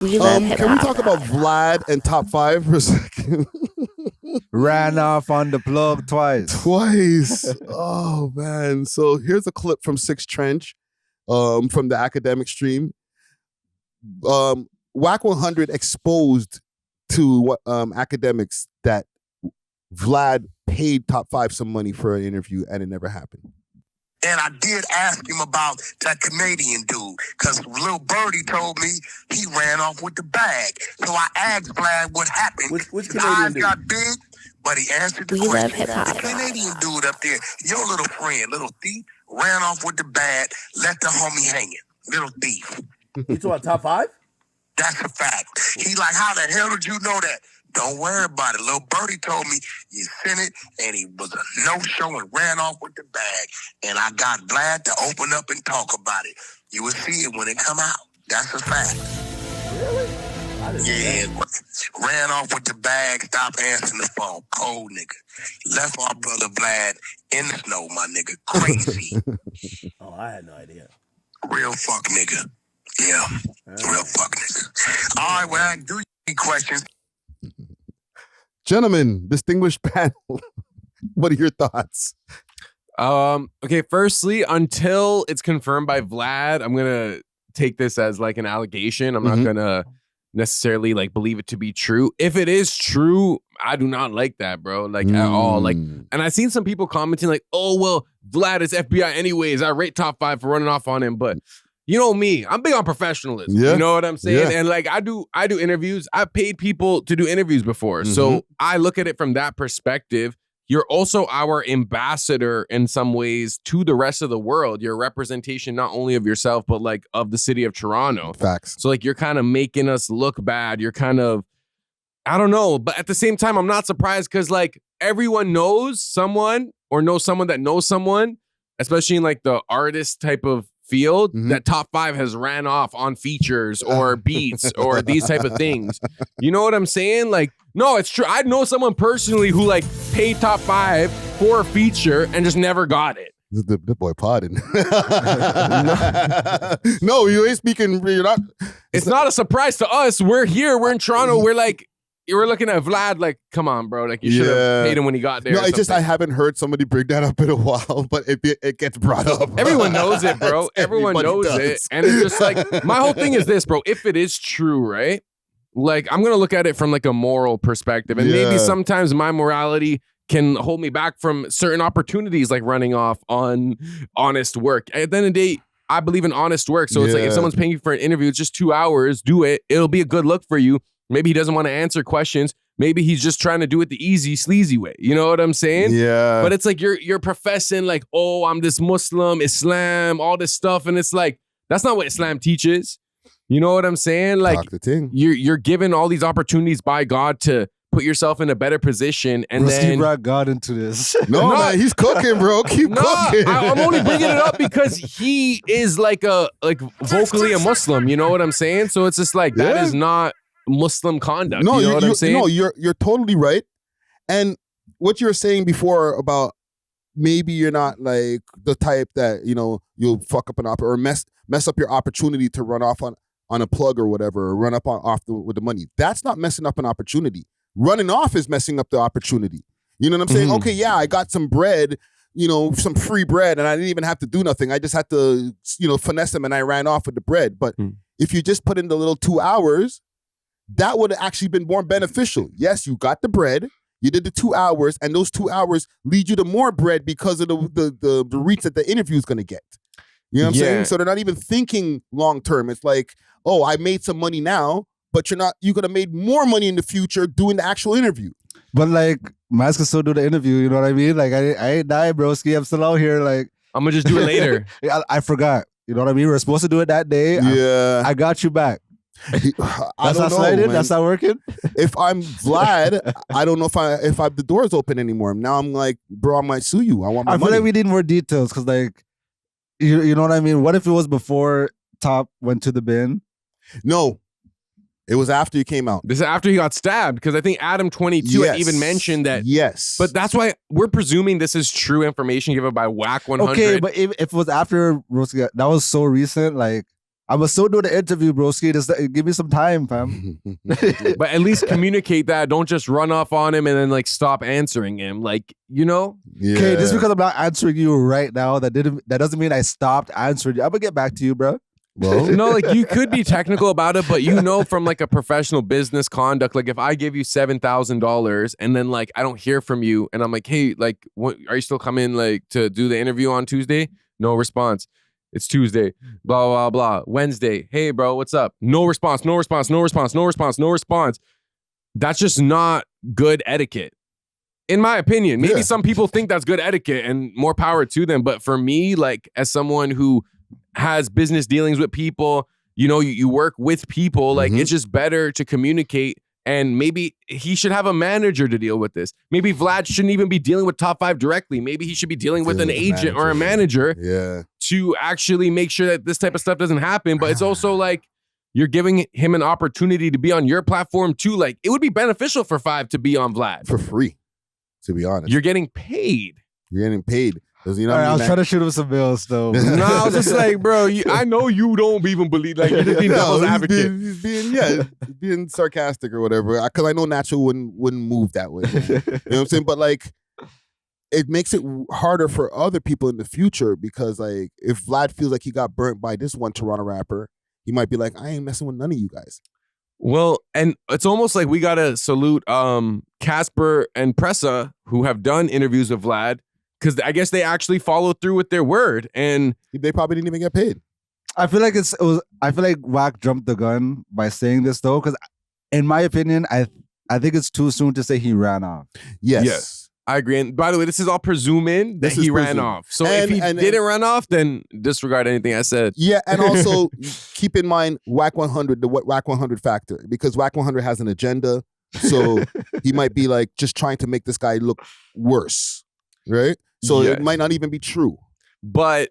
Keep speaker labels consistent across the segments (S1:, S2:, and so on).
S1: We love hip-hop.
S2: Can we talk about Vlad and Top 5 for a second?
S3: Ran off on the plug twice.
S2: Oh man. So here's a clip from Six Trench, from the academic stream. WAC 100 exposed to academics that Vlad paid Top 5 some money for an interview and it never happened.
S4: And I did ask him about that Canadian dude, because Lil Birdie told me he ran off with the bag. So I asked Vlad what happened.
S5: Which
S4: His
S5: Canadian
S4: eyes
S5: dude?
S4: got big, but he answered the
S1: We
S4: question.
S1: love hip-hop.
S4: The Canadian dude up there, your little friend, little thief, ran off with the bag, left the homie hanging. Little thief.
S5: You talking about Top 5?
S4: That's a fact. He like, how the hell did you know that? Don't worry about it. Lil Birdie told me you sent it, and he was a no-show and ran off with the bag. And I got Vlad to open up and talk about it. You will see it when it come out. That's a fact.
S5: Really? I didn't know
S4: Yeah, ran off with the bag, stopped answering the phone. Cold nigga. Left our brother Vlad in the snow, my nigga. Crazy.
S5: that. Oh, I had no idea.
S4: Real fuck nigga. Yeah, real fuck nigga. All right, well, do you any questions?
S2: Gentlemen, distinguished panel, what are your thoughts?
S6: Okay, firstly, until it's confirmed by Vlad, I'm gonna take this as like an allegation. I'm not gonna necessarily like believe it to be true. If it is true, I do not like that, bro. Like at all. Like, and I've seen some people commenting like, "Oh well, Vlad is FBI anyways. I rate Top 5 for running off on him." But you know me, I'm big on professionalism.
S2: Yeah.
S6: You know what I'm saying?
S2: Yeah.
S6: And like I do interviews. I've paid people to do interviews before. So I look at it from that perspective. You're also our ambassador in some ways to the rest of the world. You're a representation not only of yourself, but like of the city of Toronto.
S2: Facts.
S6: So like you're kind of making us look bad. You're kind of, I don't know. But at the same time, I'm not surprised because like everyone knows someone or knows someone that knows someone, especially in like the artist type of field, that Top 5 has ran off on features or beats or these type of things. You know what I'm saying? Like, no, it's true. I know someone personally who like paid Top 5 for a feature and just never got it.
S2: The boy podding. No, you ain't speaking. You're not.
S6: It's not a surprise to us. We're here. We're in Toronto. We're like, we're looking at Vlad like, come on, bro. Like, you should have paid him when he got there.
S2: No, it's just I haven't heard somebody bring that up in a while, but it gets brought up.
S6: Everyone knows it, bro. Everyone knows it. And it's just like, my whole thing is this, bro. If it is true, right? Like, I'm going to look at it from like a moral perspective. And maybe sometimes my morality can hold me back from certain opportunities like running off on honest work. At the end of the day, I believe in honest work. So it's like if someone's paying you for an interview, it's just 2 hours, do it. It'll be a good look for you. Maybe he doesn't want to answer questions. Maybe he's just trying to do it the easy, sleazy way. You know what I'm saying?
S2: Yeah.
S6: But it's like you're professing like, oh, I'm this Muslim, Islam, all this stuff. And it's like, that's not what Islam teaches. You know what I'm saying? Like you're given all these opportunities by God to put yourself in a better position. And then
S3: brought God into this.
S2: No, man, he's cooking, bro. Keep cooking.
S6: I'm only bringing it up because he is like vocally a Muslim. You know what I'm saying? So it's just like, that is not Muslim conduct.
S2: No,
S6: you know what I'm saying?
S2: No, you're totally right. And what you were saying before about maybe you're not like the type that, you know, you'll fuck up an or mess up your opportunity to run off on a plug or whatever, or run up with the money. That's not messing up an opportunity. Running off is messing up the opportunity. You know what I'm saying? Okay, yeah, I got some bread, you know, some free bread, and I didn't even have to do nothing. I just had to, you know, finesse them, and I ran off with the bread. But if you just put in the little 2 hours, that would have actually been more beneficial. Yes, you got the bread, you did the 2 hours, and those 2 hours lead you to more bread because of the reach that the interview is going to get. You know what I'm saying? So they're not even thinking long term. It's like, oh, I made some money now, but you're going to make more money in the future doing the actual interview.
S3: But like, Miles can still do the interview, you know what I mean? Like, I ain't died, broski. I'm still out here. Like,
S6: I'm going to just do it later.
S3: I forgot. You know what I mean? We were supposed to do it that day.
S2: Yeah.
S3: I got you back.
S2: That's
S3: not sliding? That's not working?
S2: If I'm Vlad, I don't know if the door's open anymore. Now I'm like, bro, I might sue you. I want my money.
S3: I feel like we need more details because like, you know what I mean? What if it was before Top went to the bin?
S2: No. It was after he came out.
S6: This is after he got stabbed, because I think Adam 22 had even mentioned that.
S2: Yes.
S6: But that's why we're presuming this is true information given by WAC 100.
S3: Okay, but if it was after Rosie, that was so recent, like, I was still doing the interview, broski. Just give me some time, fam.
S6: But at least communicate that. Don't just run off on him and then like stop answering him. Like, you know?
S2: Yeah.
S3: Okay, just because I'm not answering you right now, that doesn't mean I stopped answering you. I'm gonna get back to you, bro.
S2: Well,
S6: No, like you could be technical about it, but you know from like a professional business conduct, like if I give you $7,000 and then like I don't hear from you and I'm like, hey, like what, are you still coming like to do the interview on Tuesday? No response. It's Tuesday, blah, blah, blah. Wednesday, hey bro, what's up? No response, no response, no response, no response, no response. That's just not good etiquette. In my opinion, maybe some people think that's good etiquette and more power to them. But for me, like as someone who has business dealings with people, you know, you work with people, like it's just better to communicate. And maybe he should have a manager to deal with this. Maybe Vlad shouldn't even be dealing with Top 5 directly. Maybe he should be dealing with an agent or a manager to actually make sure that this type of stuff doesn't happen. But it's also like you're giving him an opportunity to be on your platform too. Like it would be beneficial for 5 to be on Vlad.
S2: for free, to be honest.
S6: You're getting paid.
S2: You're getting paid. You know
S3: All right,
S2: what
S3: I was
S2: man?
S3: trying to shoot him some bills, though.
S6: No, I was just like, bro, I know you don't even believe, like, you're just being devil's advocate.
S2: He's being sarcastic or whatever. Because I know Nacho wouldn't move that way. You know what I'm saying? But like, it makes it harder for other people in the future because like, if Vlad feels like he got burnt by this one Toronto rapper, he might be like, I ain't messing with none of you guys.
S6: Well, and it's almost like we gotta salute Casper and Pressa, who have done interviews with Vlad. Because I guess they actually followed through with their word, and
S2: they probably didn't even get paid.
S3: I feel like I feel like Wack jumped the gun by saying this though, because in my opinion, I think it's too soon to say he ran off.
S2: Yes.
S6: I agree. And by the way, this is all presuming that he ran off. So if he didn't run off, then disregard anything I said.
S2: Yeah, and also keep in mind WAC 100, the WAC 100 factor, because WAC 100 has an agenda, so he might be like just trying to make this guy look worse, right? So it might not even be true.
S6: But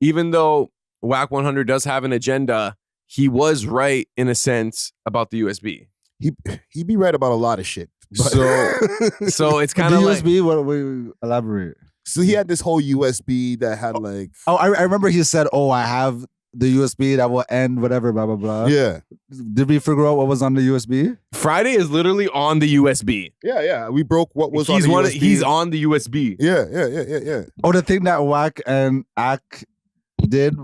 S6: even though WAC 100 does have an agenda, he was right in a sense about the USB.
S2: He'd be right about a lot of shit. But
S6: so it's kind of like...
S3: USB, what we elaborate?
S2: So he had this whole USB that had like...
S3: Oh, I remember he said, I have the USB that will end whatever, blah, blah, blah.
S2: Yeah.
S3: Did we figure out what was on the USB?
S6: Friday is literally on the USB.
S2: Yeah. We broke what was on the USB.
S6: He's on the USB.
S2: Yeah.
S3: Oh, the thing that Wack and Ak did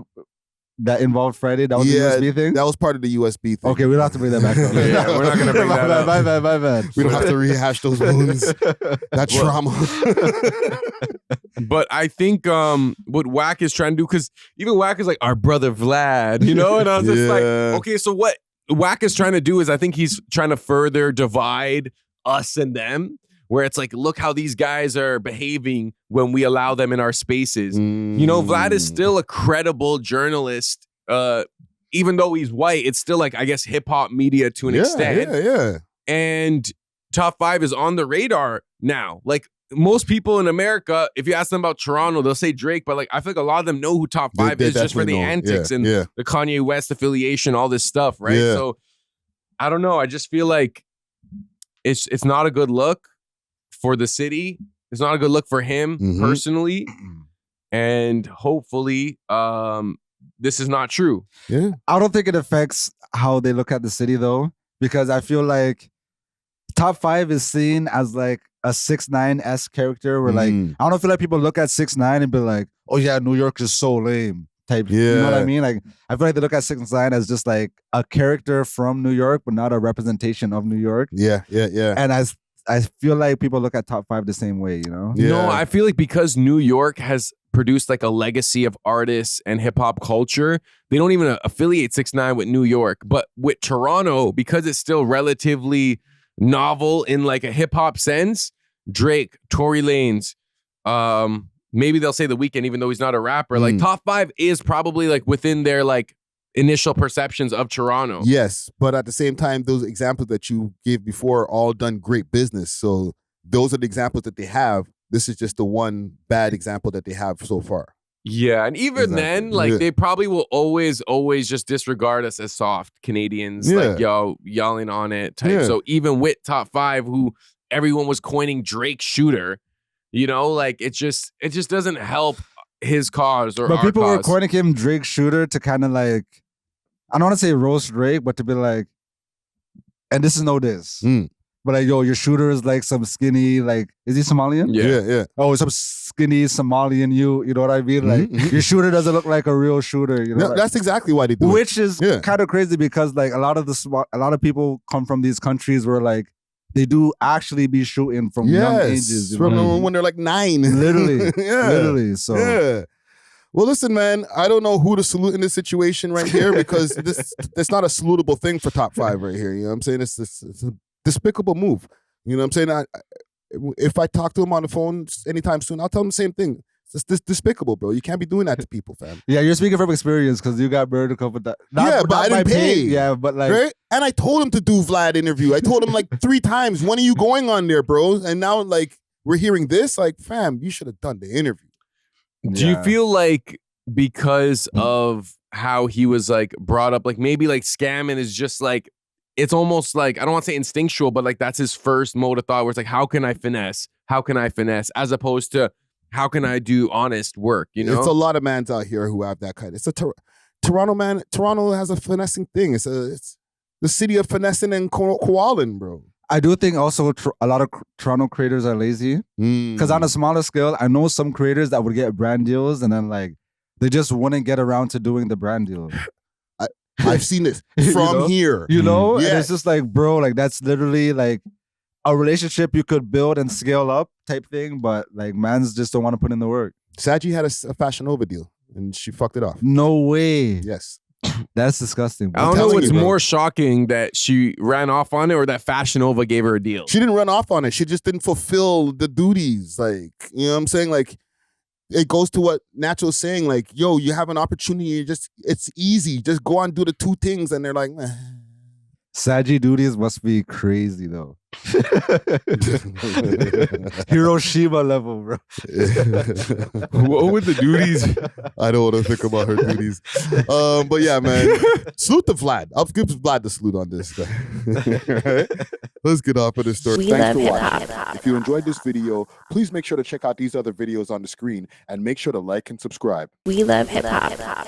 S3: that involved Friday, that was the USB thing?
S2: That was part of the USB thing.
S3: Okay, we don't have to bring that back up.
S6: Yeah, we're not going to bring that up.
S3: My bad.
S2: We don't have to rehash those wounds. That trauma.
S6: But I think what Wack is trying to do, because even Wack is like, our brother Vlad, you know? And I was just like, okay, so what Wack is trying to do is I think he's trying to further divide us and them, where it's like, look how these guys are behaving when we allow them in our spaces. You know, Vlad is still a credible journalist. Even though he's white, it's still like, I guess, hip-hop media to an extent.
S2: Yeah.
S6: And Top 5 is on the radar now. Like, most people in America, if you ask them about Toronto, they'll say Drake, but like I feel like a lot of them know who Top 5 is just for the antics and the Kanye West affiliation, all this stuff, right?
S2: Yeah.
S6: So I don't know. I just feel like it's not a good look for the city. It's not a good look for him personally. And hopefully this is not true.
S2: Yeah.
S3: I don't think it affects how they look at the city though, because I feel like Top 5 is seen as like a 6ix9ine-esque character where like, I don't feel like people look at 6ix9ine and be like, oh yeah, New York is so lame type.
S2: Yeah.
S3: You know what I mean? Like, I feel like they look at 6ix9ine as just like a character from New York, but not a representation of New York.
S2: Yeah.
S3: And I feel like people look at Top 5 the same way, you know?
S2: Yeah.
S6: No, I feel like because New York has produced like a legacy of artists and hip hop culture, they don't even affiliate 6ix9ine with New York. But with Toronto, because it's still relatively novel in like a hip hop sense, Drake, Tory Lanez, maybe they'll say The Weeknd, even though he's not a rapper. Like Top 5 is probably like within their like initial perceptions of Toronto.
S2: Yes, but at the same time, those examples that you gave before are all done great business. So those are the examples that they have. This is just the one bad example that they have so far.
S6: Yeah, and even then, like they probably will always just disregard us as soft Canadians, like yelling on it type. So even with Top 5, who everyone was coining Drake shooter, you know, like it just doesn't help his cause or
S3: but
S6: our
S3: people
S6: cause.
S3: were coining him Drake shooter to kind of like I don't want to say roast Drake, but to be like, and this is no diss. But like, yo, your shooter is like some skinny, like, is he Somalian?
S2: Yeah.
S3: Oh, some skinny Somalian, you know what I mean? Like, your shooter doesn't look like a real shooter. You know,
S2: No, that's exactly why they do
S3: which
S2: it.
S3: is kind of crazy because like a lot of people come from these countries where like they do actually be shooting from young ages.
S2: From when they're like 9.
S3: Literally. Literally. So
S2: yeah. Well, listen, man, I don't know who to salute in this situation right here because it's not a salutable thing for Top 5 right here. You know what I'm saying? It's a despicable move. You know what I'm saying? If I talk to him on the phone anytime soon, I'll tell him the same thing. It's despicable, bro. You can't be doing that to people, fam.
S3: Yeah, you're speaking from experience because you got burned a couple times.
S2: But I didn't pay.
S3: Yeah, but like,
S2: right? And I told him to do Vlad interview. I told him like 3 times, when are you going on there, bro? And now like we're hearing this, like, fam, you should have done the interview.
S6: Do you feel like because of how he was like brought up, like maybe like scamming is just like, it's almost like, I don't want to say instinctual, but like that's his first mode of thought where it's like, how can I finesse? How can I finesse? As opposed to, how can I do honest work? You know,
S2: it's a lot of mans out here who have that kind. It's a Toronto man. Toronto has a finessing thing. It's the city of finessing and koaling, bro.
S3: I do think also a lot of Toronto creators are lazy because on a smaller scale, I know some creators that would get brand deals and then like they just wouldn't get around to doing the brand deal.
S2: I've seen this from here.
S3: You know, and it's just like, bro, like that's literally like a relationship you could build and scale up type thing, but like mans just don't want to put in the work.
S2: Saji had a Fashion Nova deal and she fucked it off.
S3: No way.
S2: Yes.
S3: That's disgusting.
S6: I don't know what's more shocking, that she ran off on it or that Fashion Nova gave her a deal.
S2: She didn't run off on it. She just didn't fulfill the duties. Like, you know what I'm saying? Like, it goes to what Natural's saying, like, yo, you have an opportunity, it's easy. Just go on, do the 2 things, and they're like, meh.
S3: Saji duties must be crazy though. Hiroshima level, bro.
S6: What were the duties?
S2: I don't want to think about her duties. But yeah, man. Salute to Vlad. I'll give Vlad the salute on this. Right? Let's get off of this story. Thanks for watching. If you enjoyed this video, please make sure to check out these other videos on the screen and make sure to like and subscribe.
S1: We love hip hop.